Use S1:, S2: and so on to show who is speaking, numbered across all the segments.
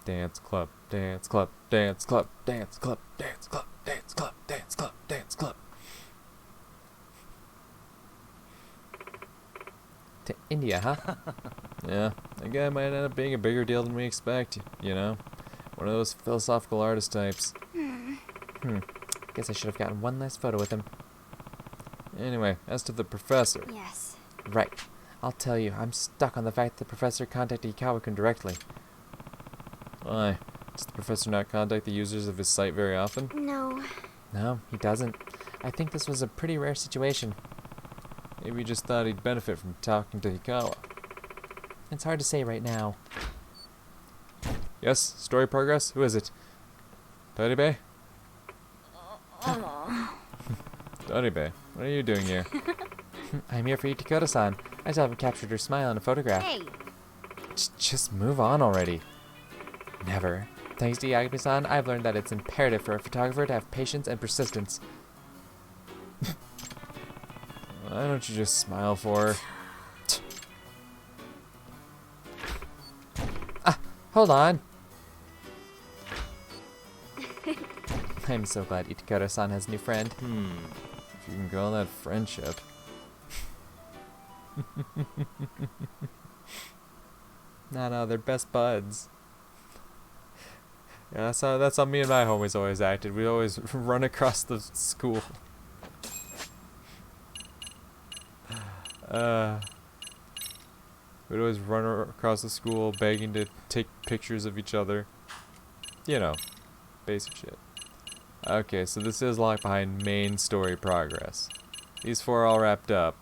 S1: Dance club, dance club, dance club, dance club, dance club, dance club, dance club, dance club. To India, huh? Yeah, that guy might end up being a bigger deal than we expect, you know? One of those philosophical artist types. Guess I should have gotten one last photo with him. Anyway, as to the professor.
S2: Yes.
S3: Right. I'll tell you, I'm stuck on the fact that the professor contacted Ikawa-kun directly.
S1: Why? Does the professor not contact the users of his site very often?
S2: No.
S3: No, he doesn't. I think this was a pretty rare situation.
S1: Maybe he just thought he'd benefit from talking to Hikawa.
S3: It's hard to say right now.
S1: Yes, story progress? Who is it? Toribe? Toribe, what are you doing here?
S3: I'm here for you, Dakota-san. I still haven't captured her smile in a photograph.
S2: Hey.
S3: Just move on already. Never. Thanks to Yagami-san, I've learned that it's imperative for a photographer to have patience and persistence.
S1: Why don't you just smile for her?
S3: Hold on. I'm so glad Itakura-san has a new friend.
S1: If you can call that friendship.
S3: No, they're best buds.
S1: Yeah, that's how me and my homies always acted. We always run across the school. We'd always run across the school begging to take pictures of each other. You know, basic shit. Okay, so this is locked behind main story progress. These 4 are all wrapped up.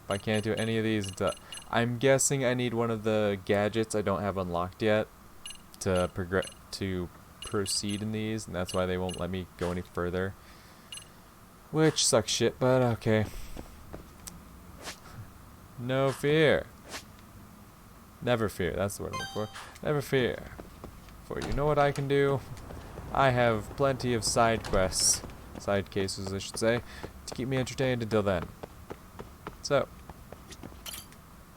S1: If I can't do any of these until... I'm guessing I need one of the gadgets I don't have unlocked yet to proceed in these, and that's why they won't let me go any further. Which sucks shit, but okay. No fear. Never fear, that's the word I'm looking for. Never fear. For you know what I can do? I have plenty of side quests, side cases I should say, to keep me entertained until then. So,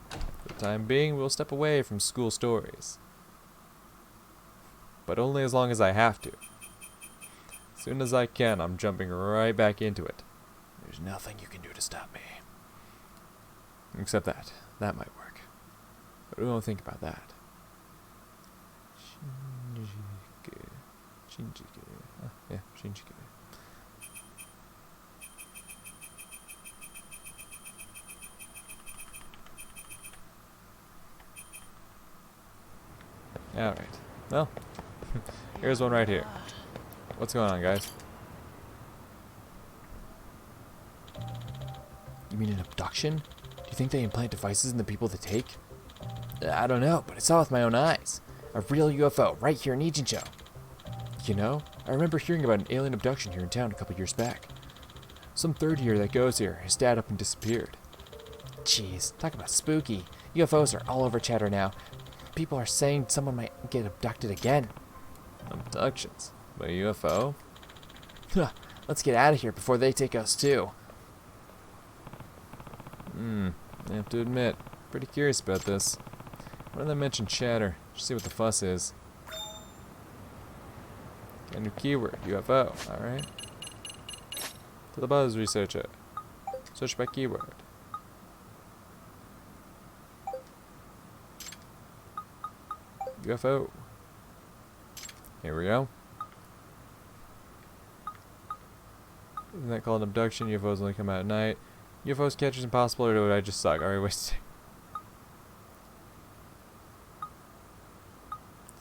S1: for the time being, we'll step away from school stories. But only as long as I have to. As soon as I can, I'm jumping right back into it. There's nothing you can do to stop me. Except that. That might work. But we won't think about that. Shinjike. Oh, yeah, Shinjike. Alright. Well, here's one right here. What's going on, guys?
S3: You mean an abduction? Do you think they implant devices in the people they take? I don't know, but I saw it with my own eyes. A real UFO right here in Ijincho. You know, I remember hearing about an alien abduction here in town a couple years back. Some third year that goes here, his dad up and disappeared. Jeez, talk about spooky. UFOs are all over chatter now. People are saying someone might get abducted again.
S1: Abductions? By UFO?
S3: Let's get out of here before they take us too.
S1: I have to admit, pretty curious about this. Why did they mention chatter? Just see what the fuss is. A new keyword, UFO, alright. To the buzz researcher. Search by keyword. UFO. Here we go. Isn't that called an abduction? UFOs only come out at night. UFOs catchers impossible, or would I just suck? Alright, wait.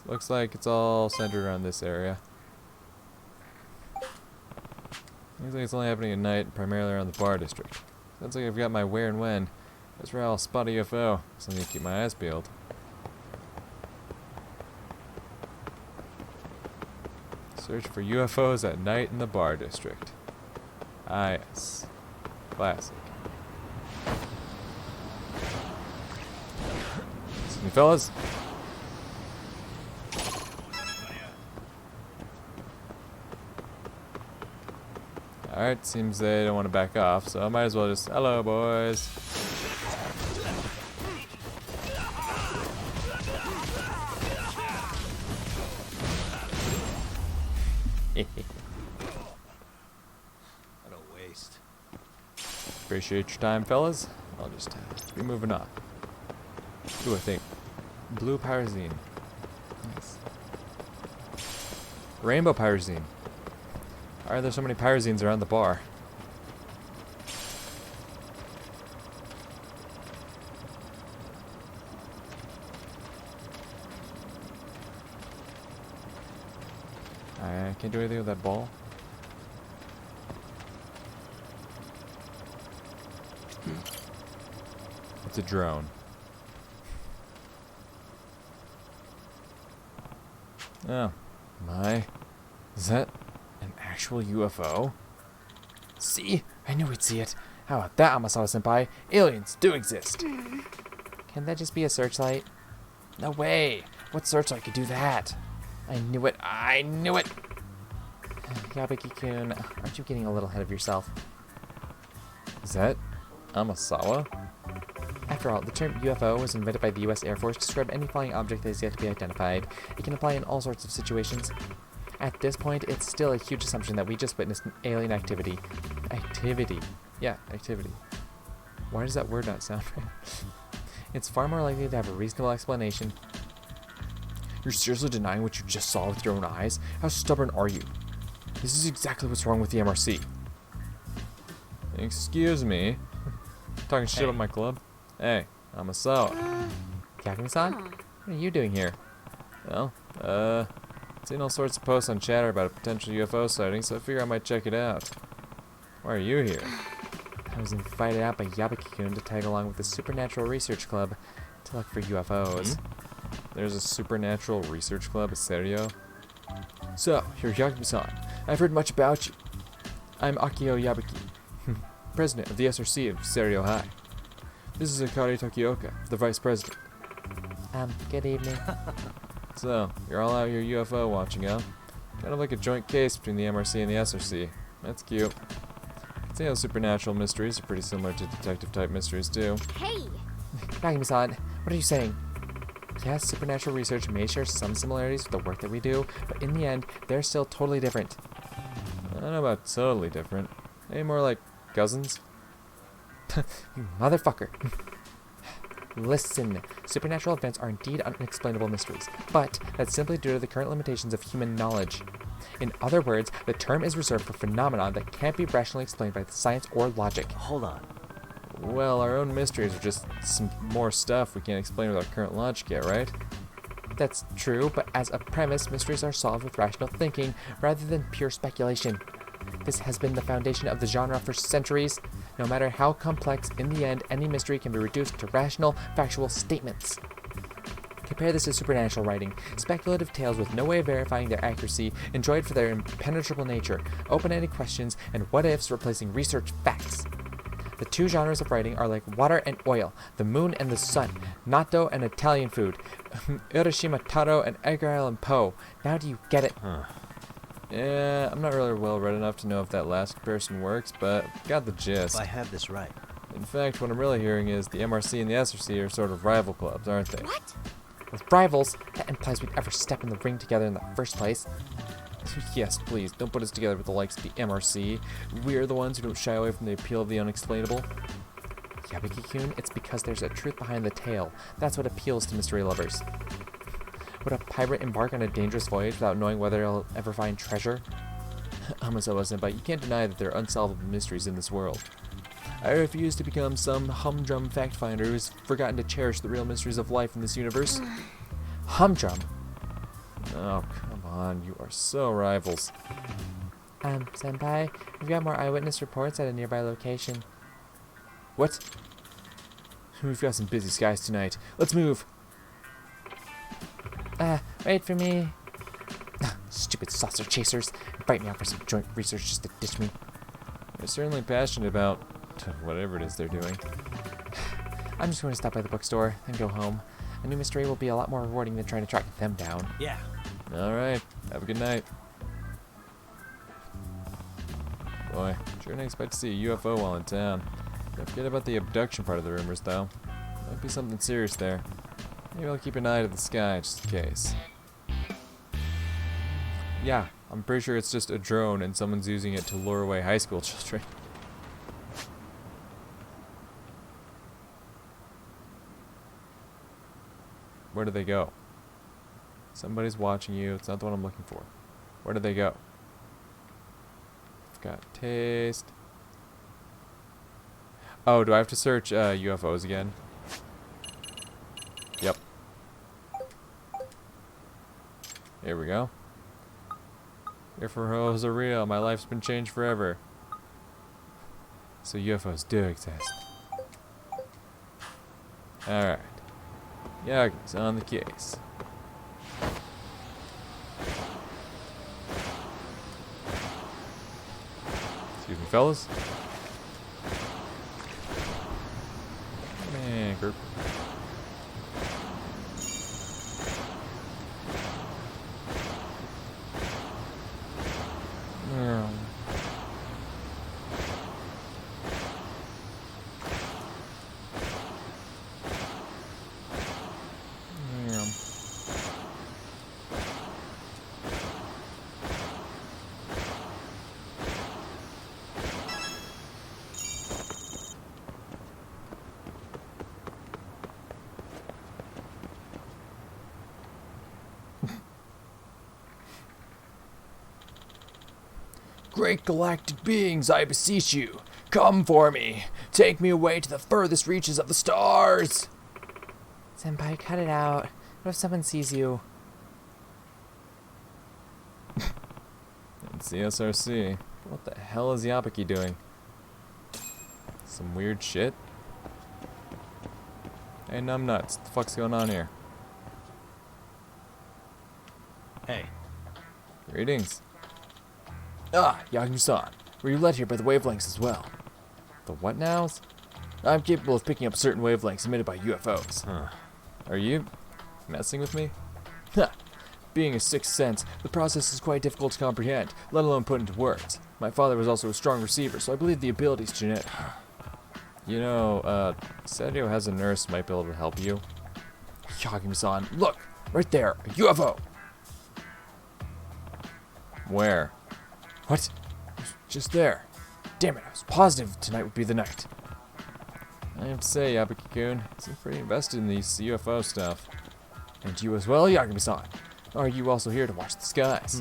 S1: Looks like it's all centered around this area. Looks like it's only happening at night, primarily around the bar district. Sounds like I've got my where and when. That's where I'll spot a UFO, so I need to keep my eyes peeled. Search for UFOs at night in the bar district. Ah, yes. Classic. Excuse me, fellas. Alright, seems they don't want to back off, so I might as well just... Hello, boys.
S2: What a waste.
S1: Appreciate your time, fellas. I'll just be moving on. Ooh, I think blue pyrazine. Nice. Rainbow pyrazine. Why are there so many pyrazines around the bar? I can't do anything with that ball. It's a drone. Oh, my. Is that an actual UFO?
S3: See? I knew we'd see it. How about that, Amasawa-senpai? Aliens do exist. Can that just be a searchlight? No way. What searchlight could do that? I knew it. I knew it. Yabiki-kun, aren't you getting a little ahead of yourself?
S1: Is that Amasawa?
S3: After all, the term UFO was invented by the U.S. Air Force to describe any flying object that is yet to be identified. It can apply in all sorts of situations. At this point, it's still a huge assumption that we just witnessed an alien activity. Activity. Yeah, activity. Why does that word not sound right? It's far more likely to have a reasonable explanation. You're seriously denying what you just saw with your own eyes? How stubborn are you? This is exactly what's wrong with the MRC.
S1: Excuse me. Talking shit about my club? Hey, Amasawa.
S3: Yakumi-san? What are you doing here?
S1: Well, seen all sorts of posts on Chatter about a potential UFO sighting, so I figure I might check it out. Why are you here?
S3: I was invited out by Yabiki-kun to tag along with the Supernatural Research Club to look for UFOs.
S1: There's a supernatural research club at Serio?
S3: So, you're Yakumi-san. I've heard much about you. I'm Akio Yabiki, president of the SRC of Serio High.
S1: This is Akari Tokioka, the vice president.
S3: Good evening.
S1: So, you're all out here UFO watching, huh? Kind of like a joint case between the MRC and the SRC. That's cute. See how supernatural mysteries are pretty similar to detective-type mysteries, too.
S4: Hey!
S3: Yakumi-san, what are you saying? Yes, supernatural research may share some similarities with the work that we do, but in the end, they're still totally different.
S1: I don't know about totally different. Maybe more like cousins?
S3: You motherfucker. Listen, supernatural events are indeed unexplainable mysteries, but that's simply due to the current limitations of human knowledge. In other words, the term is reserved for phenomena that can't be rationally explained by science or logic.
S2: Hold on.
S1: Well, our own mysteries are just some more stuff we can't explain with our current logic yet, right?
S3: That's true, but as a premise, mysteries are solved with rational thinking rather than pure speculation. This has been the foundation of the genre for centuries. No matter how complex, in the end, any mystery can be reduced to rational, factual statements. Compare this to supernatural writing. Speculative tales with no way of verifying their accuracy, enjoyed for their impenetrable nature, open-ended questions, and what-ifs replacing research facts. The two genres of writing are like water and oil, the moon and the sun, natto and Italian food, Urashima Taro and Edgar Allan Poe. Now do you get it?
S1: Yeah, I'm not really well read enough to know if that last comparison works, but got the gist.
S2: If I have this right.
S1: In fact, what I'm really hearing is the MRC and the SRC are sort of rival clubs, aren't they?
S4: What?
S3: With rivals, that implies we'd ever step in the ring together in the first place. Yes, please, don't put us together with the likes of the MRC. We're the ones who don't shy away from the appeal of the unexplainable. Yabiki-kun, it's because there's a truth behind the tale. That's what appeals to mystery lovers. Would a pirate embark on a dangerous voyage without knowing whether he'll ever find treasure? Amasawa-senpai, you can't deny that there are unsolvable mysteries in this world. I refuse to become some humdrum fact finder who's forgotten to cherish the real mysteries of life in this universe. Humdrum?
S1: Oh, come on, you are so rivals.
S3: Senpai, we've got more eyewitness reports at a nearby location.
S1: What? We've got some busy skies tonight. Let's move.
S3: Wait for me. Stupid saucer chasers. Invite me out for some joint research just to ditch me.
S1: They're certainly passionate about whatever it is they're doing.
S3: I'm just going to stop by the bookstore and go home. A new mystery will be a lot more rewarding than trying to track them down.
S2: Yeah.
S1: Alright, have a good night. Boy, sure didn't expect to see a UFO while in town. Don't forget about the abduction part of the rumors, though. Might be something serious there. Maybe I'll keep an eye to the sky just in case.
S3: Yeah,
S1: I'm pretty sure it's just a drone and someone's using it to lure away high school children. Where do they go? Somebody's watching you. It's not the one I'm looking for. Where do they go? I've got taste. Oh, do I have to search UFOs again? Yep. Here we go. UFOs are real. My life's been changed forever. So UFOs do exist. Alright. Yagi's on the case. Excuse me, fellas. Man, group.
S3: Great galactic beings, I beseech you, come for me. Take me away to the furthest reaches of the stars. Senpai, cut it out. What if someone sees you?
S1: It's the SRC. What the hell is Yapiki doing? Some weird shit? Hey, numbnuts. What the fuck's going on here?
S2: Hey,
S1: Greetings.
S3: Ah, Yagami-san. Were you led here by the wavelengths as well?
S1: The what nows?
S3: I'm capable of picking up certain wavelengths emitted by UFOs.
S2: huh?
S1: Are you messing with me?
S3: Ha! Being a sixth sense, the process is quite difficult to comprehend, let alone put into words. My father was also a strong receiver, so I believe the ability is genetic.
S1: You know, Serio has a nurse who might be able to help you.
S3: Yagami-san, look! Right there! A UFO!
S1: Where?
S3: What? Just there. Damn it, I was positive tonight would be the night.
S1: I have to say, Yapiki-kun, seem pretty invested in these UFO stuff.
S3: And you as well, Yagami-san? Are you also here to watch the skies?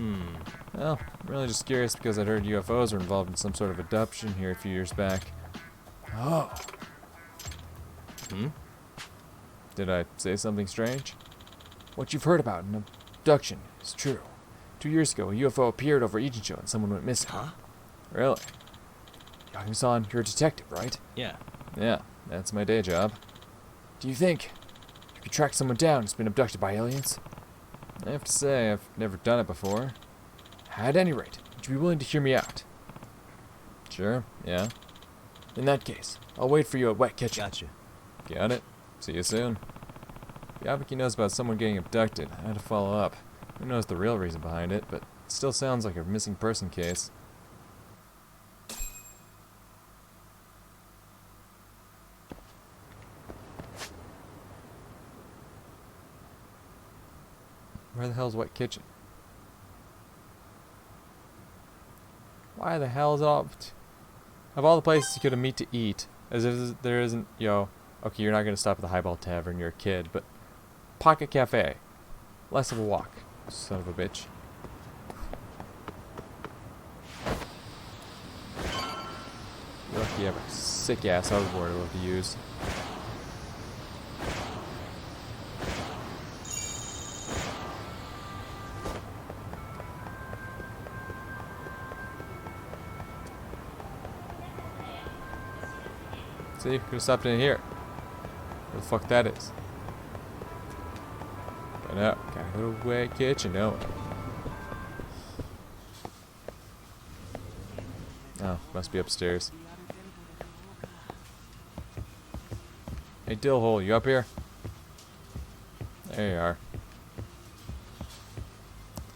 S1: Well, I'm really just curious because I'd heard UFOs were involved in some sort of abduction here a few years back.
S3: Oh.
S1: Did I say something strange?
S3: What you've heard about an abduction is true. 2 years ago, a UFO appeared over Ijincho and someone went missing.
S2: Huh?
S1: Really?
S3: Yagami-san, you're a detective, right?
S2: Yeah.
S1: Yeah, that's my day job.
S3: Do you think you could track someone down who's been abducted by aliens?
S1: I have to say, I've never done it before.
S3: At any rate, would you be willing to hear me out?
S1: Sure, yeah.
S3: In that case, I'll wait for you at Wet Kitchen.
S2: Gotcha.
S1: Got it. See you soon. Yapiki knows about someone getting abducted. I had to follow up. Who knows the real reason behind it, but it still sounds like a missing person case. Where the hell's Wet Kitchen? Why the hell is it all... Of all the places you could have meet to eat, as if there isn't, okay, you're not going to stop at the Highball Tavern, you're a kid, but Pocket Cafe. Less of a walk, son of a bitch. You're lucky you have a sick-ass hoverboard I love to use. See, could have stopped in here. Where the fuck that is? But no, gotta go to Wet Kitchen, no. Oh, must be upstairs. Hey, Dillhole, you up here? There you are.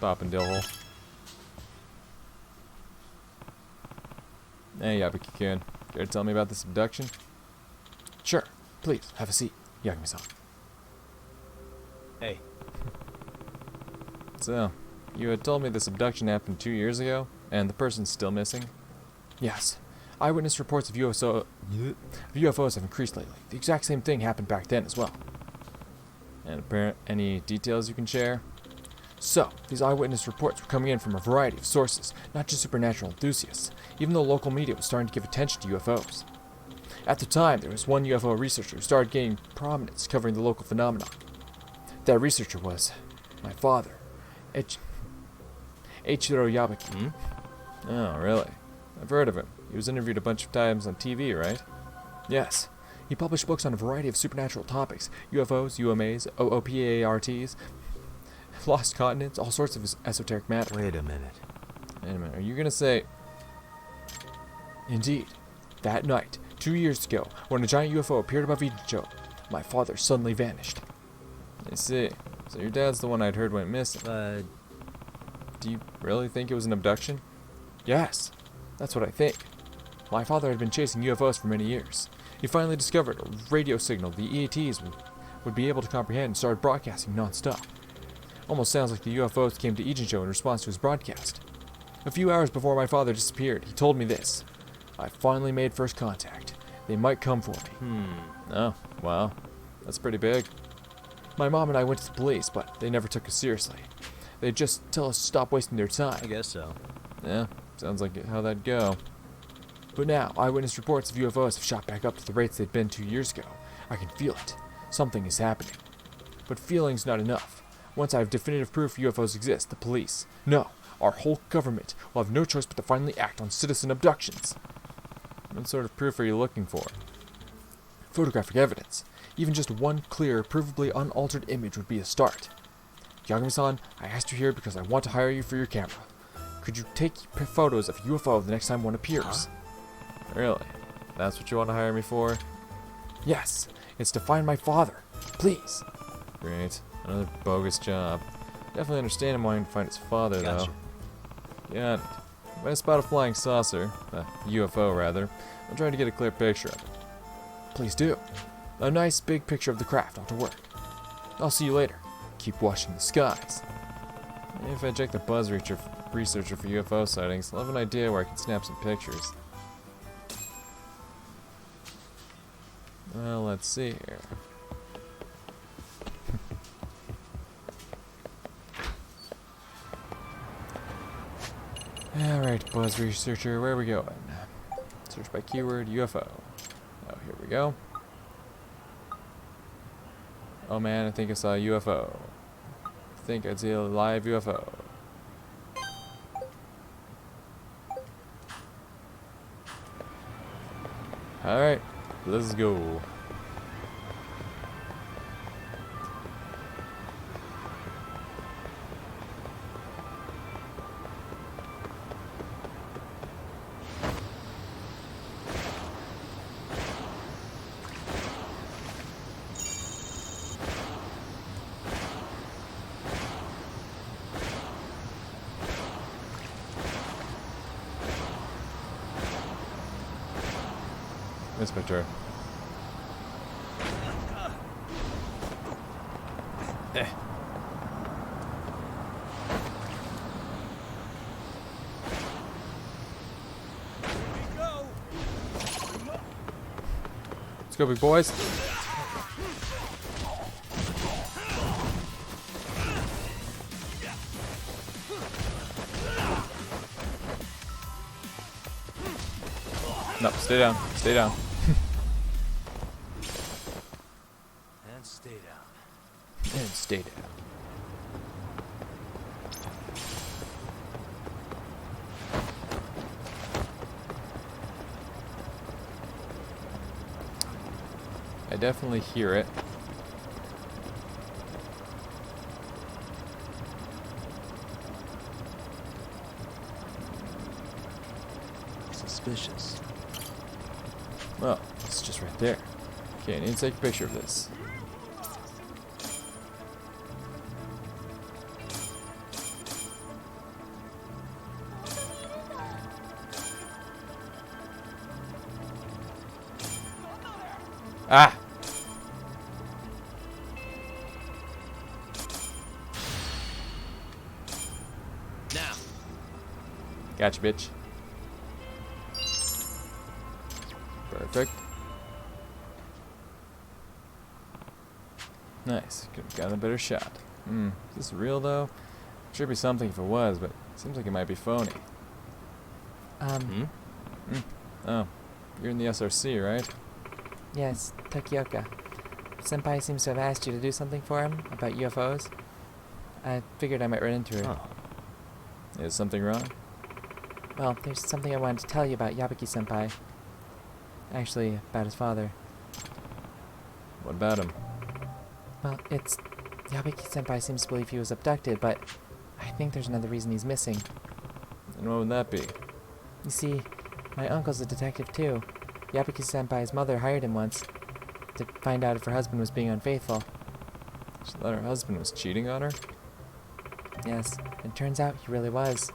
S1: Poppin' Dillhole. Hey, Yapiki-kun. Care to tell me about this abduction?
S3: Sure. Please, have a seat, Yagami-san.
S2: Hey,
S1: So, You had told me this abduction happened 2 years ago, and the person's still missing?
S3: Yes. Eyewitness reports of UFOs have increased lately. The exact same thing happened back then as well.
S1: And any details you can share?
S3: So, these eyewitness reports were coming in from a variety of sources, not just supernatural enthusiasts, even though local media was starting to give attention to UFOs. At the time, there was one UFO researcher who started gaining prominence covering the local phenomenon. That researcher was my father, Eiichiro Yabaki.
S1: Oh, really? I've heard of him. He was interviewed a bunch of times on TV, right?
S3: Yes. He published books on a variety of supernatural topics, UFOs, UMAs, OOPARTs, lost continents, all sorts of esoteric matter.
S2: Wait a minute.
S1: Are you gonna say...
S3: Indeed. That night, 2 years ago, when a giant UFO appeared above Ijincho, my father suddenly vanished.
S1: I see. So your dad's the one I'd heard went missing. Do you really think it was an abduction?
S3: Yes, that's what I think. My father had been chasing UFOs for many years. He finally discovered a radio signal the EATs would be able to comprehend and started broadcasting non-stop. Almost sounds like the UFOs came to Ijincho in response to his broadcast. A few hours before my father disappeared, he told me this. I finally made first contact. They might come for me.
S1: Oh, wow. That's pretty big.
S3: My mom and I went to the police, but they never took us seriously. They'd just tell us to stop wasting their time.
S2: I guess so.
S1: Yeah, sounds like how that'd go.
S3: But now, eyewitness reports of UFOs have shot back up to the rates they'd been 2 years ago. I can feel it. Something is happening. But feeling's not enough. Once I have definitive proof UFOs exist, the police, no, our whole government, will have no choice but to finally act on citizen abductions.
S1: What sort of proof are you looking for?
S3: Photographic evidence. Even just one clear, provably unaltered image would be a start. Yagami-san, I asked you here because I want to hire you for your camera. Could you take photos of UFO the next time one appears?
S1: Really? That's what you want to hire me for?
S3: Yes, it's to find my father. Please.
S1: Great. Another bogus job. Definitely understand him wanting to find his father,
S2: Gotcha.
S1: though. Got it. When I spot a flying saucer, UFO rather, I'm trying to get a clear picture of it.
S3: Please do. A nice big picture of the craft ought to work. I'll see you later. Keep watching the skies.
S1: Maybe if I check the buzz researcher for UFO sightings, I'll have an idea where I can snap some pictures. Well, let's see here. Alright, buzz researcher, where are we going? Search by keyword UFO. Oh, here we go. Oh man, I think I saw a UFO. I think I'd see a live UFO. Alright, let's go. It's my turn. Let's go, big boys. No, stay down. Stay down.
S2: And stay down.
S3: And stay down.
S1: I definitely hear it.
S2: Suspicious.
S1: Well, it's just right there. Okay, I need to take a picture of this. Ah! Gotcha, bitch. Perfect. Nice. Could have gotten a better shot. Is this real though? Sure be something if it was, but it seems like it might be phony. Oh, you're in the SRC, right?
S3: Yes, Takioka. Senpai seems to have asked you to do something for him about UFOs. I figured I might run into her.
S1: Oh. Is something wrong?
S3: Well, there's something I wanted to tell you about Yabaki-senpai. Actually, about his father.
S1: What about him?
S3: Well, it's... Yabaki-senpai seems to believe he was abducted, but I think there's another reason he's missing.
S1: And what would that be?
S3: You see, my uncle's a detective too. Yabaki-senpai's mother hired him once to find out if her husband was being unfaithful.
S1: She thought her husband was cheating on her?
S3: Yes, it turns out he really was.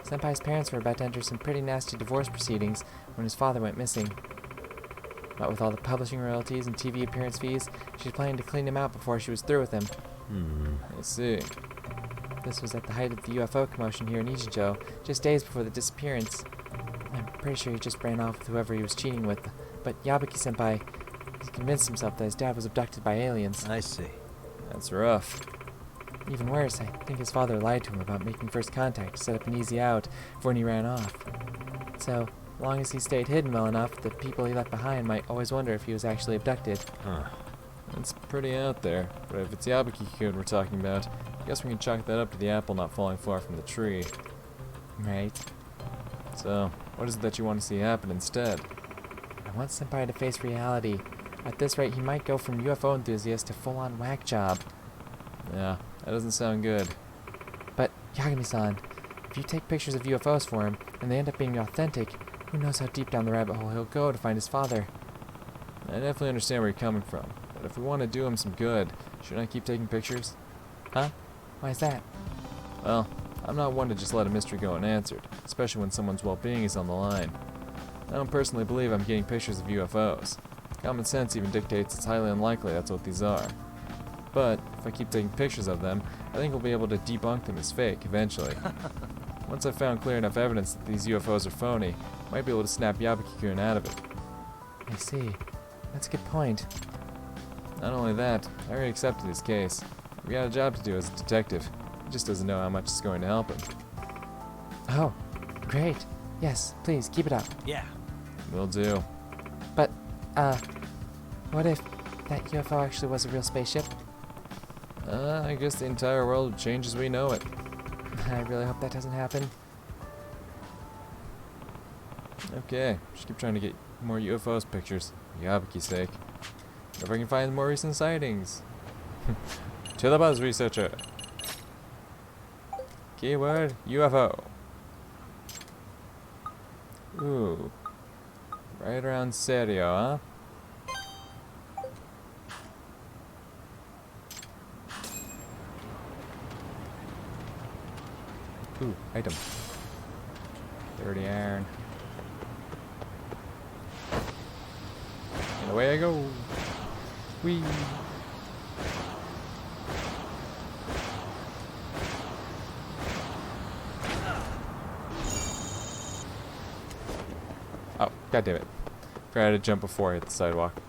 S3: Senpai's parents were about to enter some pretty nasty divorce proceedings when his father went missing. What with all the publishing royalties and TV appearance fees, she was planning to clean him out before she was through with him.
S1: I see.
S3: This was at the height of the UFO commotion here in Ijincho, just days before the disappearance. I'm pretty sure he just ran off with whoever he was cheating with, but Yabaki-senpai, he's convinced himself that his dad was abducted by aliens.
S2: I see.
S1: That's rough.
S3: Even worse, I think his father lied to him about making first contact to set up an easy out for when he ran off. So, long as he stayed hidden well enough, the people he left behind might always wonder if he was actually abducted.
S2: Huh.
S1: That's pretty out there, but if it's Yabaki-kun we're talking about, I guess we can chalk that up to the apple not falling far from the tree.
S3: Right.
S1: So, what is it that you want to see happen instead?
S3: I want Senpai to face reality. At this rate, he might go from UFO enthusiast to full-on whack job.
S1: Yeah, that doesn't sound good.
S3: But, Yagami-san, if you take pictures of UFOs for him, and they end up being authentic, who knows how deep down the rabbit hole he'll go to find his father.
S1: I definitely understand where you're coming from, but if we want to do him some good, shouldn't I keep taking pictures?
S3: Huh? Why's that?
S1: Well, I'm not one to just let a mystery go unanswered, especially when someone's well-being is on the line. I don't personally believe I'm getting pictures of UFOs. Common sense even dictates it's highly unlikely that's what these are. But, if I keep taking pictures of them, I think we'll be able to debunk them as fake, eventually. Once I've found clear enough evidence that these UFOs are phony, I might be able to snap Yabaki-kun out of it.
S3: I see. That's a good point.
S1: Not only that, I already accepted his case. I've got a job to do as a detective. He just doesn't know how much it's going to help him.
S3: Oh, great. Yes, please, keep it up.
S2: Yeah.
S1: Will do.
S3: But, what if that UFO actually was a real spaceship?
S1: I guess the entire world would change as we know it.
S3: I really hope that doesn't happen.
S1: Okay, just keep trying to get more UFOs pictures, for Yabuki's sake. If I can find more recent sightings. To the buzz researcher. Keyword UFO. Ooh. Right around Serio, huh? Ooh, item. Dirty iron. And away I go. Whee! Oh, god damn it. Forgot to jump before I hit the sidewalk.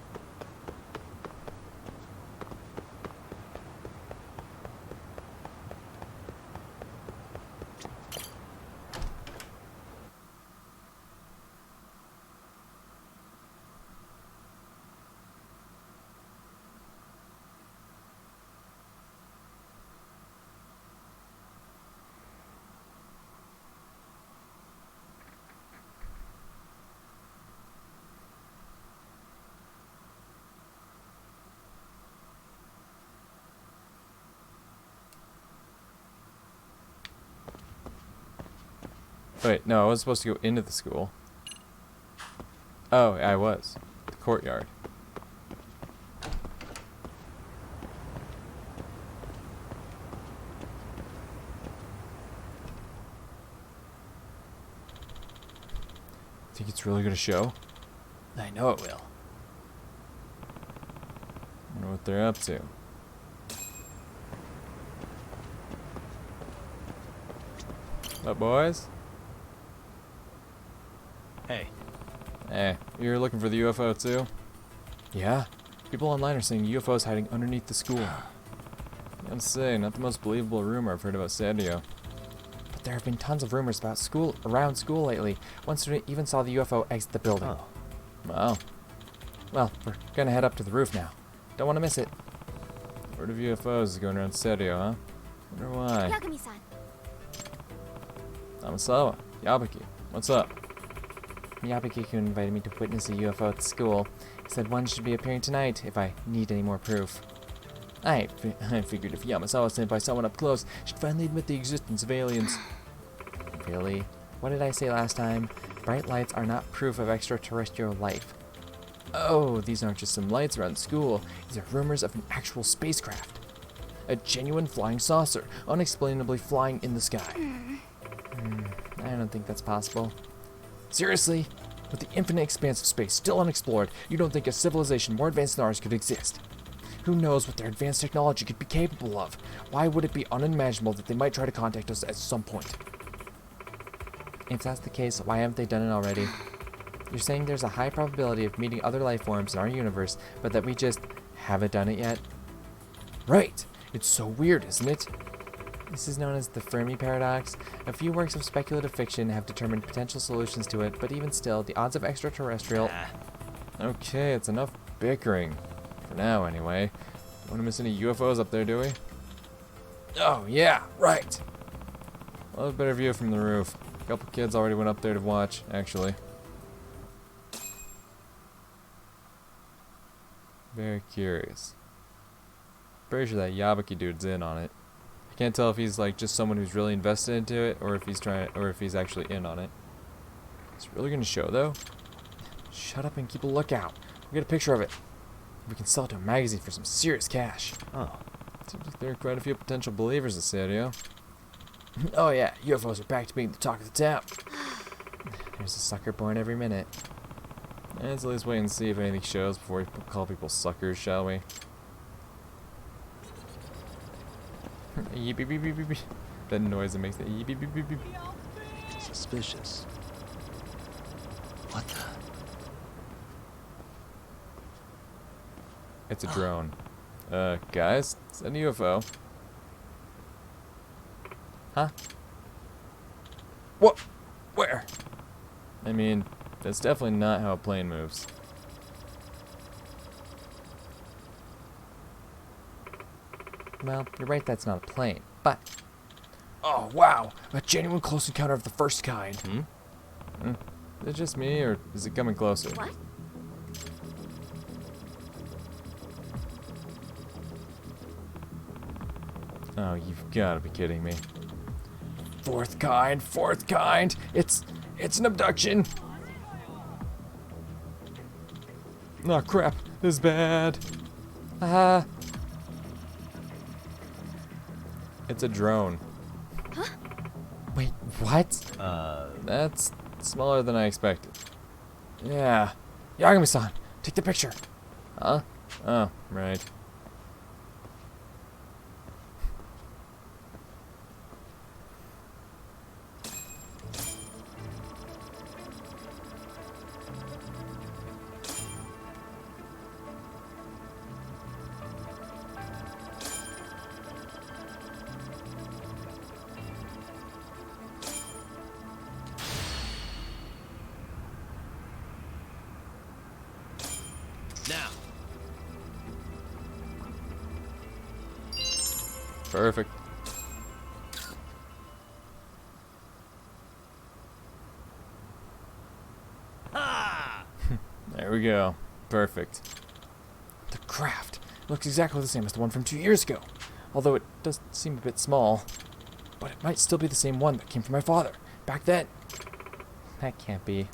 S1: Wait, no, I was supposed to go into the school. Oh, I was. The courtyard. Think it's really gonna show?
S3: I know it will.
S1: Wonder what they're up to. What, boys?
S2: Hey,
S1: Hey, you're looking for the UFO too?
S3: Yeah. People online are saying UFOs hiding underneath the school.
S1: Gotta say, not the most believable rumor I've heard about Sadio.
S3: But there have been tons of rumors about around school lately. One student even saw the UFO exit the building.
S2: oh,
S1: Wow.
S3: Well, we're gonna head up to the roof now. Don't want to miss it.
S1: Word of UFOs is going around Sadio, huh? Wonder why.
S4: Yagami-san.
S1: Amasawa, Yabaki, what's up?
S3: Miyabiki-kun invited me to witness a UFO at the school. He said one should be appearing tonight if I need any more proof. I figured if Yamasawa sent by someone up close, she'd finally admit the existence of aliens. Really? What did I say last time? Bright lights are not proof of extraterrestrial life. Oh, these aren't just some lights around school. These are rumors of an actual spacecraft. A genuine flying saucer, unexplainably flying in the sky. I don't think that's possible. Seriously? With the infinite expanse of space still unexplored, you don't think a civilization more advanced than ours could exist? Who knows what their advanced technology could be capable of? Why would it be unimaginable that they might try to contact us at some point? If that's the case, why haven't they done it already? You're saying there's a high probability of meeting other life forms in our universe, but that we just haven't done it yet? Right! It's so weird, isn't it? This is known as the Fermi paradox. A few works of speculative fiction have determined potential solutions to it, but even still, the odds of extraterrestrial...
S1: Okay, it's enough bickering. For now, anyway. Don't want to miss any UFOs up there, do we?
S3: Oh, yeah, right!
S1: Well, a better view from the roof. A couple kids already went up there to watch, actually. Very curious. Pretty sure that Yabaki dude's in on it. I can't tell if he's like just someone who's really invested into it, or if he's actually in on it. It's really gonna show though.
S3: Shut up and keep a lookout. We'll get a picture of it. We can sell it to a magazine for some serious cash.
S2: oh.
S1: Seems like there are quite a few potential believers in Sadio.
S3: Oh yeah, UFOs are back to being the talk of the town. There's a sucker born every minute.
S1: Let's at least wait and see if anything shows before we call people suckers, shall we? Yeep, beep, beep, beep, beep, beep. That noise that makes it yeep, beep, beep, beep, beep.
S2: Suspicious. What the?
S1: It's a drone. Guys, it's a UFO.
S3: Huh? What? Where?
S1: I mean, that's definitely not how a plane moves.
S3: Well, you're right, that's not a plane, but... Oh, wow! A genuine close encounter of the first kind.
S1: Is it just me, or is it coming closer?
S4: What?
S1: Oh, you've got to be kidding me.
S3: Fourth kind! It's an abduction!
S1: Oh, crap. This is bad. It's a drone.
S3: Wait, what?
S1: That's smaller than I expected.
S3: Yeah. Yagami-san, take the picture.
S1: Huh? Oh, right.
S2: Now.
S1: Perfect.
S2: Ha!
S1: There we go. Perfect.
S3: The craft looks exactly the same as the one from 2 years ago, although it does seem a bit small. But it might still be the same one that came from my father, back then. That can't be.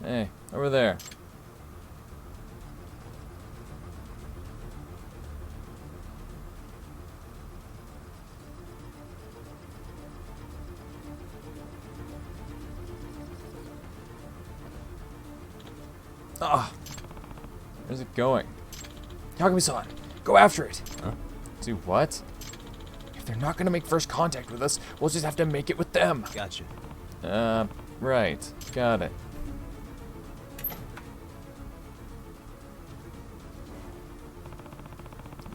S1: Hey, over there.
S3: Ah,
S1: Where's it going?
S3: Yagami-san, go after it.
S1: To what?
S3: If they're not gonna make first contact with us, we'll just have to make it with them.
S2: Gotcha.
S1: Right. Got it.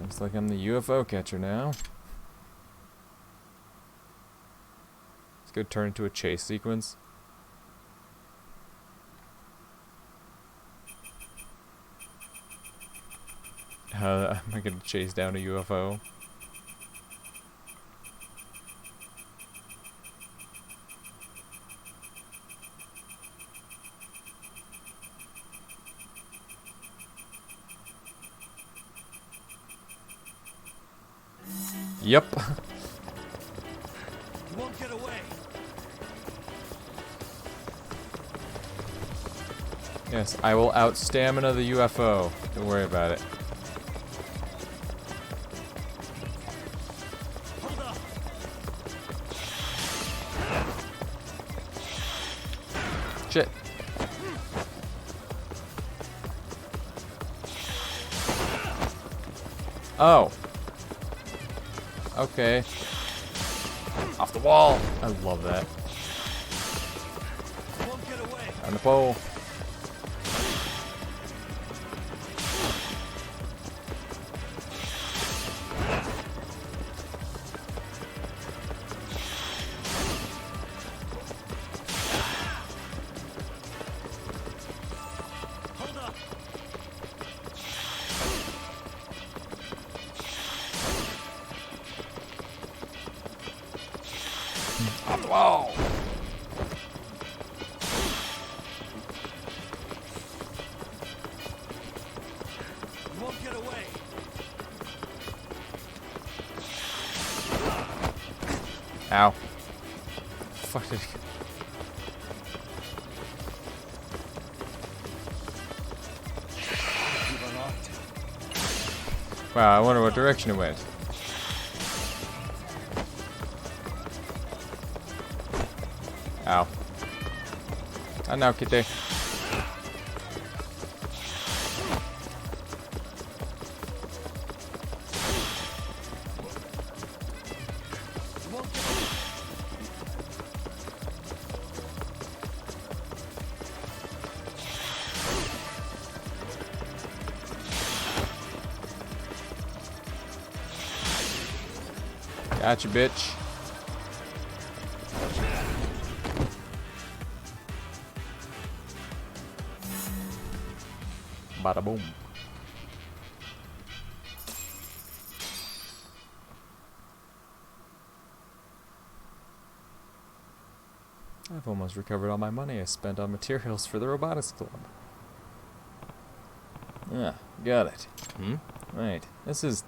S1: Looks like I'm the UFO catcher now. Let's go turn into a chase sequence. How am I gonna chase down a UFO? Yep.
S2: You won't get away.
S1: Yes, I will out stamina the UFO. Don't worry about it.
S2: Hold up.
S1: Shit. Oh. Okay. Off the wall. I love that.
S2: You won't get away.
S1: On the pole.
S2: Hold up.
S1: Off the wall.
S2: You won't get away.
S1: Ow. Fuck it.
S2: You've unlocked.
S1: Wow, I wonder what direction it went. Ow. Ah, não, kitty.
S2: You won't get away.
S1: Gotcha, bitch. Bada boom. I've almost recovered all my money I spent on materials for the robotics club. Yeah, got it. Right. This is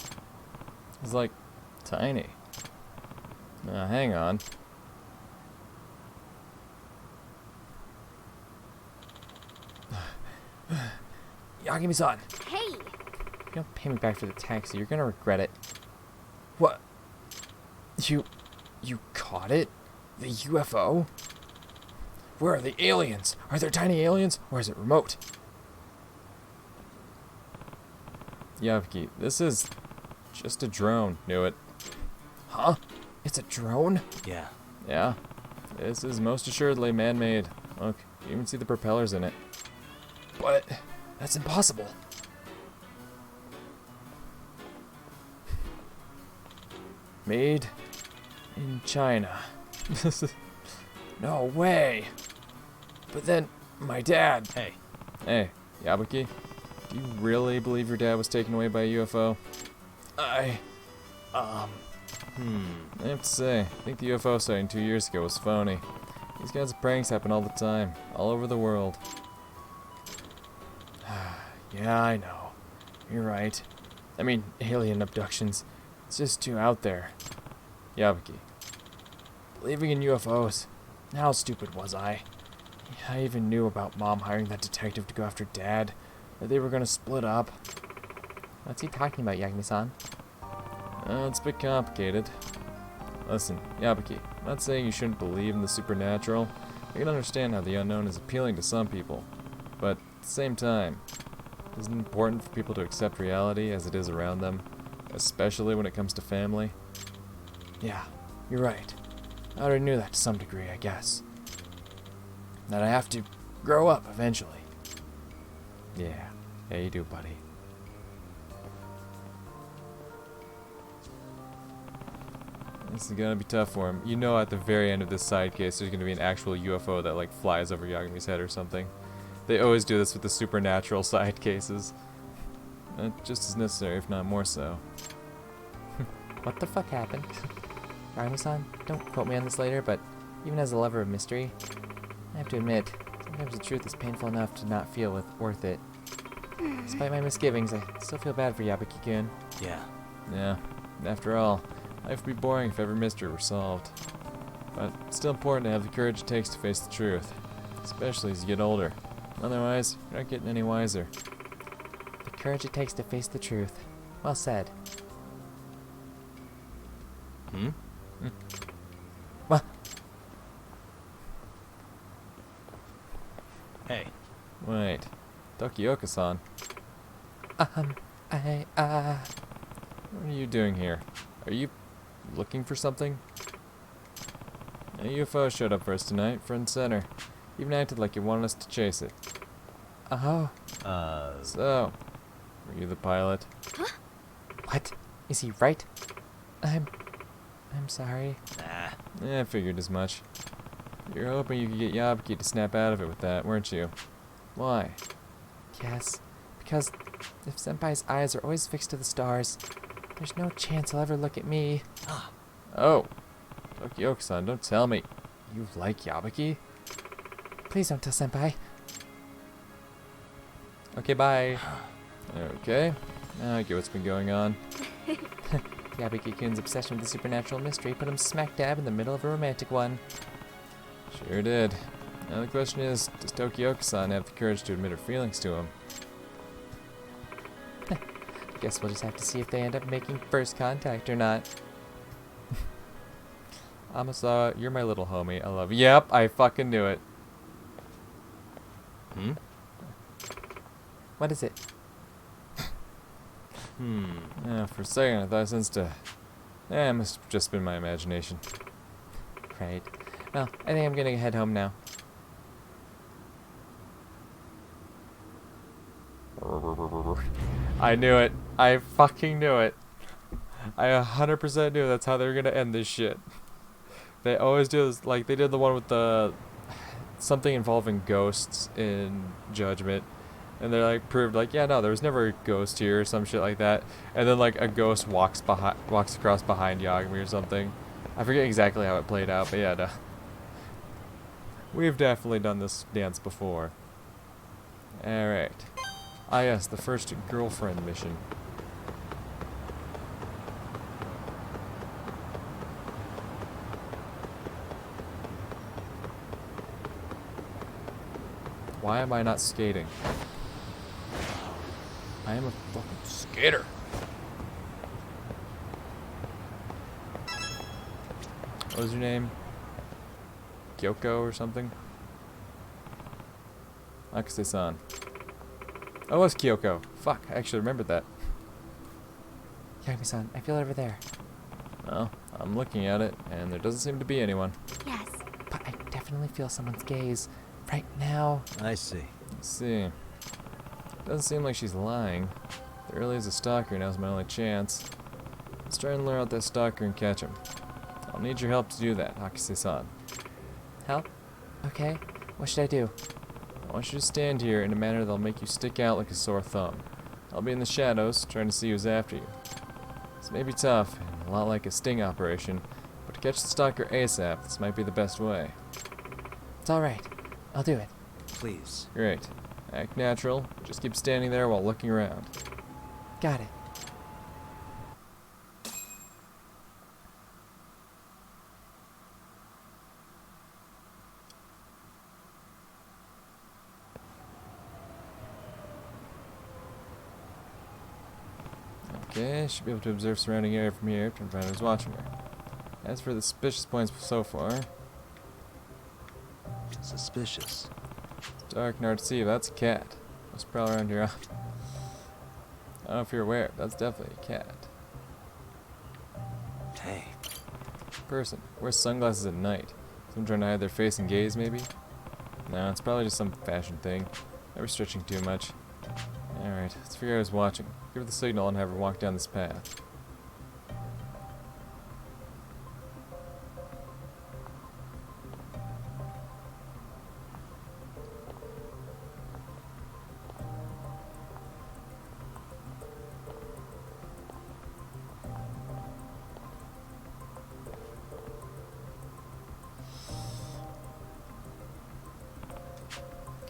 S1: like tiny. Hang on. Yagami-san,
S4: Hey,
S1: if you don't pay me back for the taxi, you're gonna regret it. What? You caught it? The UFO? Where are the aliens? Are there tiny aliens, or is it remote? Yavki, this is just a drone. Knew it. Huh? It's a drone?
S2: Yeah.
S1: Yeah. This is most assuredly man-made. Look, you even see the propellers in it. But that's impossible. Made in China. No way. But then, my dad.
S2: Hey.
S1: Hey, Yabuki, do you really believe your dad was taken away by a UFO? I have to say, I think the UFO sighting 2 years ago was phony. These kinds of pranks happen all the time, all over the world. Yeah, I know. You're right. I mean, alien abductions. It's just too out there. Yabuki. Believing in UFOs. How stupid was I? I even knew about Mom hiring that detective to go after Dad. That they were gonna split up. What's he talking about, Yagami-san? It's a bit complicated. Listen, Yabuki, I'm not saying you shouldn't believe in the supernatural. I can understand how the unknown is appealing to some people. But at the same time, isn't it important for people to accept reality as it is around them? Especially when it comes to family? Yeah, you're right. I already knew that to some degree, I guess. That I have to grow up eventually. Yeah, you do, buddy. This is gonna be tough for him. You know, at the very end of this side case, there's gonna be an actual UFO that like flies over Yagami's head or something. They always do this with the supernatural side cases. Just as necessary, if not more so.
S3: What the fuck happened? Yagami-san, don't quote me on this later, but even as a lover of mystery, I have to admit, sometimes the truth is painful enough to not feel worth it. Despite my misgivings, I still feel bad for Yabaki-kun.
S2: Yeah.
S1: Yeah, after all, life would be boring if every mystery were solved. But it's still important to have the courage it takes to face the truth, especially as you get older. Otherwise, you're not getting any wiser.
S3: The courage it takes to face the truth. Well said.
S2: Hmm?
S3: What?
S2: Hey.
S1: Wait, Tokioka-san, what are you doing here? Are you looking for something? A UFO showed up for us tonight, front and center. Even acted like you wanted us to chase it.
S3: Oh.
S1: So, were you the pilot?
S3: What? Is he right? I'm sorry.
S2: Nah.
S1: Yeah, I figured as much. You were hoping you could get Yabaki to snap out of it with that, weren't you? Why?
S3: Yes, because if Senpai's eyes are always fixed to the stars, there's no chance he'll ever look at me.
S1: Oh! Tokioka-san, don't tell me. You like Yabaki?
S3: Please don't tell Senpai.
S1: Okay, bye. Okay, now I get what's been going on.
S3: Yabaki-kun's obsession with the supernatural mystery put him smack dab in the middle of a romantic one.
S1: Sure did. Now the question is, does Tokioka-san have the courage to admit her feelings to him?
S3: Guess we'll just have to see if they end up making first contact or not.
S1: Amasawa, you're my little homie. I love you. Yep, I fucking knew it.
S2: Hmm?
S3: What is it?
S1: Yeah, for a second I thought I sensed a... it must have just been my imagination.
S3: Right. Well, I think I'm gonna head home now.
S1: I knew it. I fucking knew it. I 100% knew that's how they were gonna end this shit. They always do this, like they did the one with the... something involving ghosts in Judgment. And they're like proved like, yeah, no, there was never a ghost here or some shit like that. And then like a ghost walks across behind Yagami or something. I forget exactly how it played out, but yeah, no. We've definitely done this dance before. Alright. Ah yes, the first girlfriend mission. Why am I not skating? I am a fucking skater. What was your name? Kyoko or something? Akase-san. Oh, it was Kyoko. Fuck, I actually remembered that.
S3: Yagami-san, I feel it over there.
S1: Well, I'm looking at it, and there doesn't seem to be anyone.
S4: Yes.
S3: But I definitely feel someone's gaze. Right now.
S2: I see.
S1: Let's see. Doesn't seem like she's lying. There really is a stalker, now's my only chance. Let's try and lure out that stalker and catch him. I'll need your help to do that, Akase-san.
S3: Help? Okay. What should I do?
S1: I want you to stand here in a manner that'll make you stick out like a sore thumb. I'll be in the shadows, trying to see who's after you. This may be tough, and a lot like a sting operation, but to catch the stalker ASAP, this might be the best way.
S3: It's alright. I'll do it.
S2: Please.
S1: Great. Act natural, just keep standing there while looking around.
S3: Got it.
S1: Okay, should be able to observe surrounding area from here, trying to find who's watching her. As for the suspicious points so far,
S2: Suspicious.
S1: dark and hard to see, but that's a cat. Must prowl around here. I don't know if you're aware, but that's definitely a cat.
S2: Hey.
S1: Person, wears sunglasses at night. Someone trying to hide their face and gaze, maybe? No, it's probably just some fashion thing. Never stretching too much. Alright, let's figure out who's watching. Give her the signal and have her walk down this path.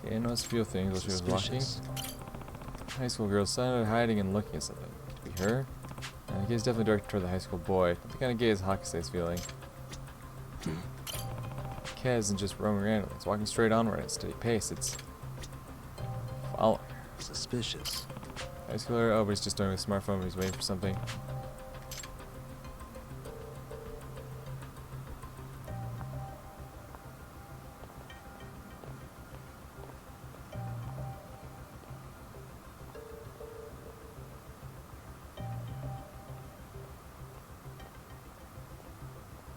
S1: Okay, noticed a few things while she was walking.
S2: Suspicious.
S1: High school girl started hiding and looking at something. Could it be her? The gaze definitely directed toward the high school boy. The kind of gaze Hakuse's feeling. Cat isn't just roaming randomly. It's walking straight onward at a steady pace. It's following.
S2: Suspicious.
S1: High schooler, oh, but he's just doing with a smartphone, but he's waiting for something.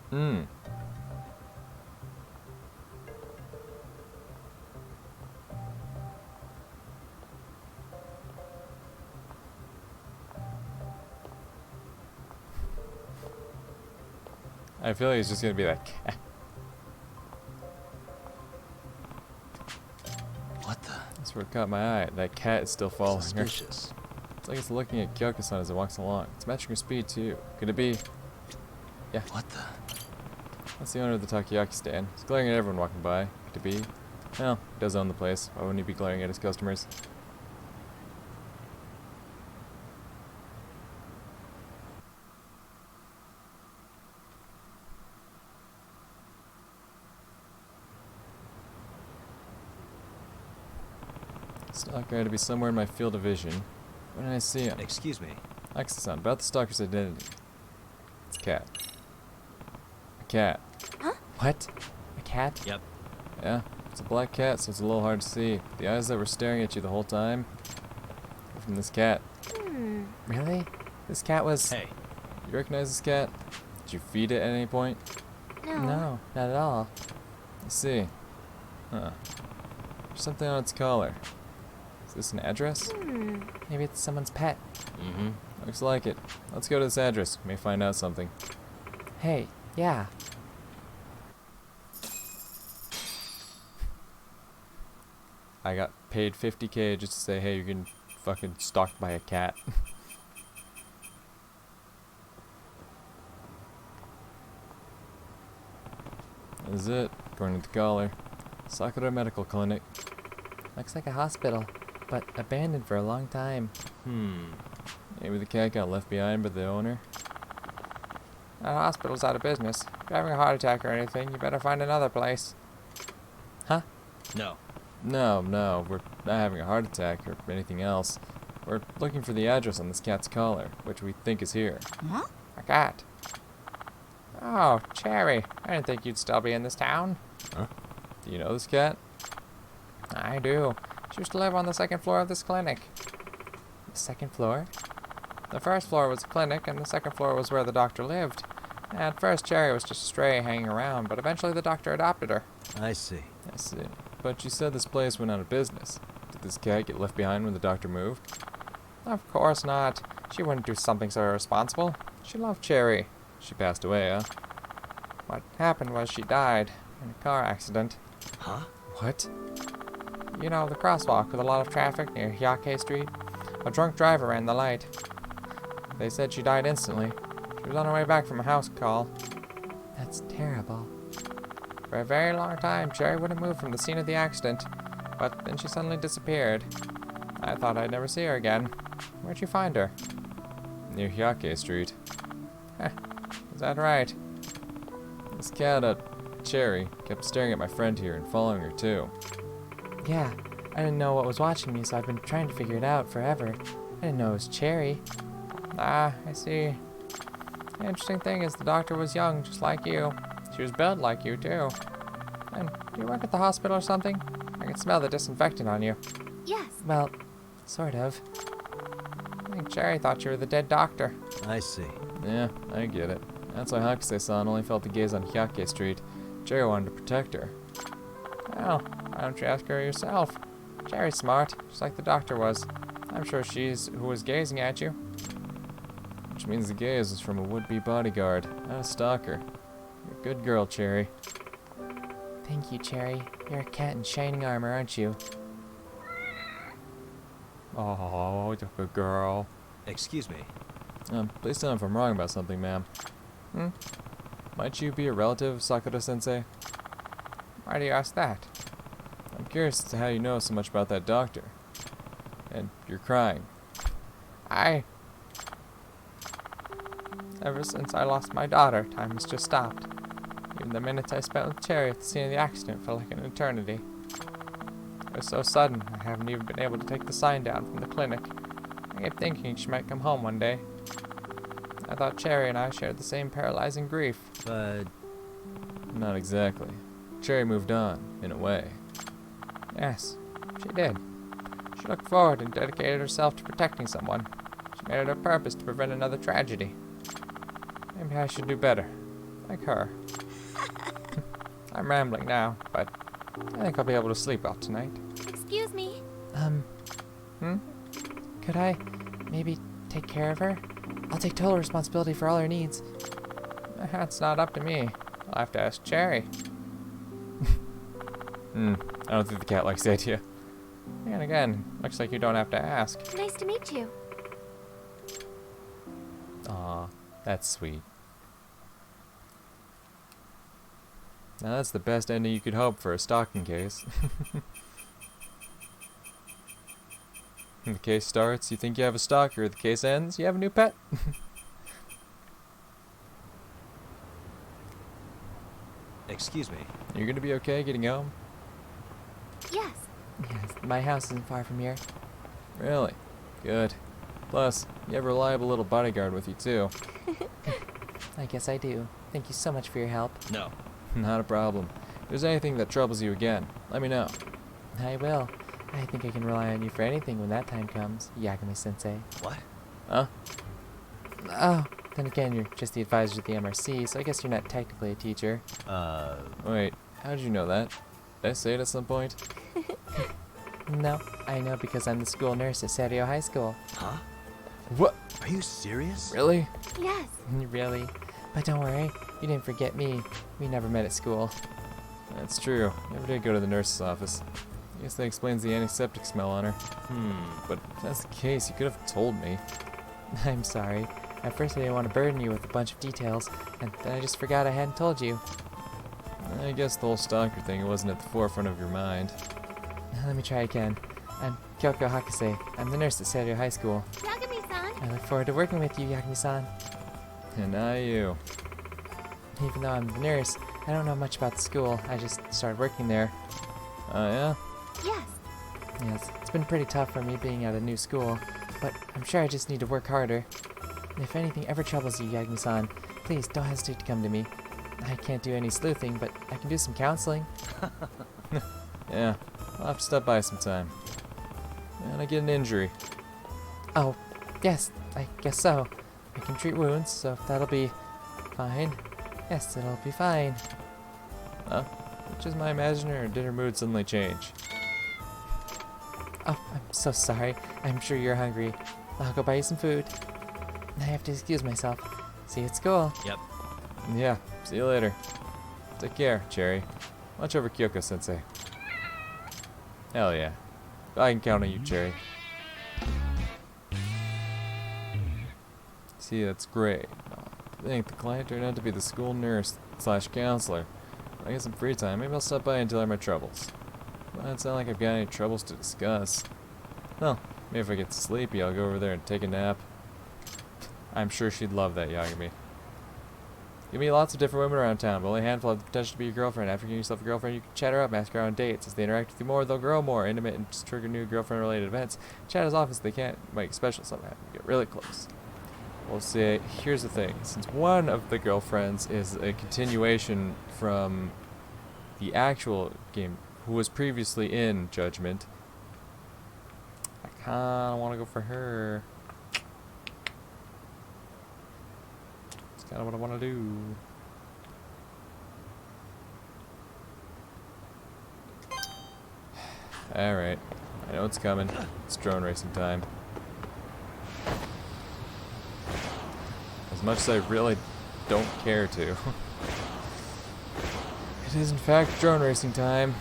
S1: Hmm. I feel like it's just gonna be that cat.
S2: What the?
S1: That's where it caught my eye. That cat is still following her.
S2: Suspicious.
S1: It's like it's looking at Kyoka-san as it walks along. It's matching her speed too. Could it be? Yeah.
S2: What the?
S1: That's the owner of the takoyaki stand. He's glaring at everyone walking by. Could it be? Well, he does own the place. Why wouldn't he be glaring at his customers? Stalker had to be somewhere in my field of vision. When did I see him?
S2: Excuse me.
S1: Akisa-san, about the stalker's identity. It's a cat. A cat.
S3: What? A cat?
S2: Yep.
S1: Yeah, it's a black cat, so it's a little hard to see. The eyes that were staring at you the whole time were from this cat.
S3: Really? This cat was...
S2: Hey.
S1: You recognize this cat? Did you feed it at any point?
S3: No, not at all.
S1: I see. Huh. There's something on its collar. Is this an address?
S3: Maybe it's someone's pet.
S2: Mm-hmm.
S1: Looks like it. Let's go to this address. We may find out something.
S3: Hey, yeah.
S1: I got paid 50K just to say, hey, you're getting fucking stalked by a cat. That is it, according to the caller. Sakura Medical Clinic.
S3: Looks like a hospital, but abandoned for a long time.
S1: Maybe the cat got left behind by the owner.
S3: That hospital's out of business. If you're having a heart attack or anything, you better find another place. Huh?
S2: No.
S1: No, we're not having a heart attack or anything else. We're looking for the address on this cat's collar, which we think is here.
S4: Huh?
S3: A cat. Oh, Cherry. I didn't think you'd still be in this town.
S1: Huh? Do you know this cat?
S3: I do. She used to live on the second floor of this clinic. The second floor? The first floor was the clinic, and the second floor was where the doctor lived. At first, Cherry was just a stray hanging around, but eventually the doctor adopted her.
S2: I see.
S1: I see. But you said this place went out of business. Did this cat get left behind when the doctor moved?
S3: Of course not. She wouldn't do something so irresponsible. She loved Cherry.
S1: She passed away, huh?
S3: What happened was she died in a car accident.
S2: Huh?
S1: What?
S3: You know, the crosswalk with a lot of traffic near Hyake Street? A drunk driver ran the light. They said she died instantly. She was on her way back from a house call. That's terrible. For a very long time, Cherry wouldn't move from the scene of the accident, but then she suddenly disappeared. I thought I'd never see her again. Where'd you find her?
S1: Near Hyake Street.
S3: Is that right?
S1: This cat, Cherry, kept staring at my friend here and following her too.
S3: Yeah, I didn't know what was watching me, so I've been trying to figure it out forever. I didn't know it was Cherry. Ah, I see. The interesting thing is the doctor was young, just like you. She was built like you, too. And do you work at the hospital or something? I can smell the disinfectant on you.
S4: Yes.
S3: Well, sort of. I think Cherry thought you were the dead doctor.
S2: I see.
S1: Yeah, I get it. That's why Hakuse-san only felt the gaze on Hyake Street. Cherry wanted to protect her.
S3: Well, why don't you ask her yourself? Cherry's smart, just like the doctor was. I'm sure she's who was gazing at you.
S1: Which means the gaze is from a would-be bodyguard, not a stalker. You're a good girl, Cherry.
S3: Thank you, Cherry. You're a cat in shining armor, aren't you?
S1: Oh, you're a good girl.
S2: Excuse me.
S1: Please tell me if I'm wrong about something, ma'am. Might you be a relative of Sakura-sensei?
S3: Why do you ask that?
S1: I'm curious as to how you know so much about that doctor. And you're crying.
S3: Ever since I lost my daughter, time has just stopped. Even the minutes I spent with Cherry at the scene of the accident felt like an eternity. It was so sudden, I haven't even been able to take the sign down from the clinic. I kept thinking she might come home one day. I thought Cherry and I shared the same paralyzing grief.
S2: But
S1: Not exactly. Cherry moved on, in a way.
S3: Yes, she did. She looked forward and dedicated herself to protecting someone. She made it her purpose to prevent another tragedy. Maybe I should do better, like her. I'm rambling now, but I think I'll be able to sleep well tonight.
S4: Excuse me.
S3: Could I maybe take care of her? I'll take total responsibility for all her needs. That's not up to me. I'll have to ask Cherry.
S1: I don't think the cat likes the idea.
S3: And again, looks like you don't have to ask.
S4: Nice to meet you.
S1: Aw, that's sweet. Now that's the best ending you could hope for a stalking case. The case starts, you think you have a stalker. The case ends, you have a new pet.
S2: excuse me.
S1: You're gonna be okay getting home?
S4: Yes.
S3: Yes, my house isn't far from here.
S1: Really? Good. Plus, you have a reliable little bodyguard with you too.
S3: I guess I do. Thank you so much for your help.
S2: No.
S1: Not a problem. If there's anything that troubles you again, let me know.
S3: I will. I think I can rely on you for anything when that time comes, Yagami-sensei.
S2: What?
S1: Huh?
S3: Oh, then again, you're just the advisor to the MRC, so I guess you're not technically a teacher.
S1: Wait, how did you know that? Did I say it at some point?
S3: No, I know because I'm the school nurse at Serio High School.
S2: Huh?
S1: What?
S2: Are you serious?
S1: Really?
S4: Yes.
S3: Really? But don't worry, you didn't forget me. We never met at school.
S1: That's true. Never did go to the nurse's office. I guess that explains the antiseptic smell on her. But if that's the case, you could have told me.
S3: I'm sorry. At first I didn't want to burden you with a bunch of details, and then I just forgot I hadn't told you.
S1: I guess the whole stalker thing wasn't at the forefront of your mind.
S3: Let me try again. I'm Kyoko Hakase. I'm the nurse at Serio High School.
S4: Yagami-san.
S3: I look forward to working with you, Yagami-san.
S1: And I you.
S3: Even though I'm the nurse, I don't know much about the school. I just started working there.
S1: Oh yeah?
S4: Yes.
S3: Yes, it's been pretty tough for me being at a new school, but I'm sure I just need to work harder. If anything ever troubles you, Yagami-san, please don't hesitate to come to me. I can't do any sleuthing, but I can do some counseling.
S1: Yeah. I'll have to stop by sometime. And I get an injury.
S3: Oh, yes, I guess so. I can treat wounds, so that'll be fine. Yes, it'll be fine.
S1: Huh? Just my imaginary, or did her mood suddenly change?
S3: Oh, I'm so sorry. I'm sure you're hungry. I'll go buy you some food. I have to excuse myself. See you at school.
S2: Yep.
S1: Yeah, see you later. Take care, Cherry. Watch over Kyoko-sensei. Hell yeah. I can count on you, Cherry. See, that's great. I think the client turned out to be the school nurse / counselor. When I get some free time, maybe I'll stop by and tell her my troubles. Well, it's not like I've got any troubles to discuss. Well, maybe if I get sleepy, I'll go over there and take a nap. I'm sure she'd love that, Yagami. You meet lots of different women around town, but only a handful have the potential to be your girlfriend. After getting yourself a girlfriend, you can chat her up, ask her out on dates. As they interact with you more, they'll grow more intimate and just trigger new girlfriend-related events. Chat as often as they can, make special somehow. Get really close. We'll see. Here's the thing. Since one of the girlfriends is a continuation from the actual game, who was previously in Judgment, I kinda want to go for her. That's kind of what I want to do. Alright. I know it's coming. It's drone racing time. As much as I really don't care to. It is in fact drone racing time.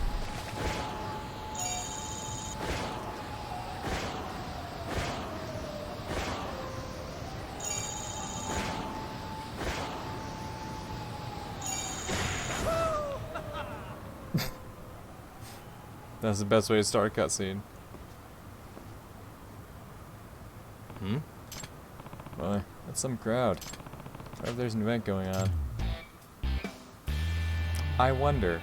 S1: That's the best way to start a cutscene. Boy, that's some crowd. What if there's an event going on? I wonder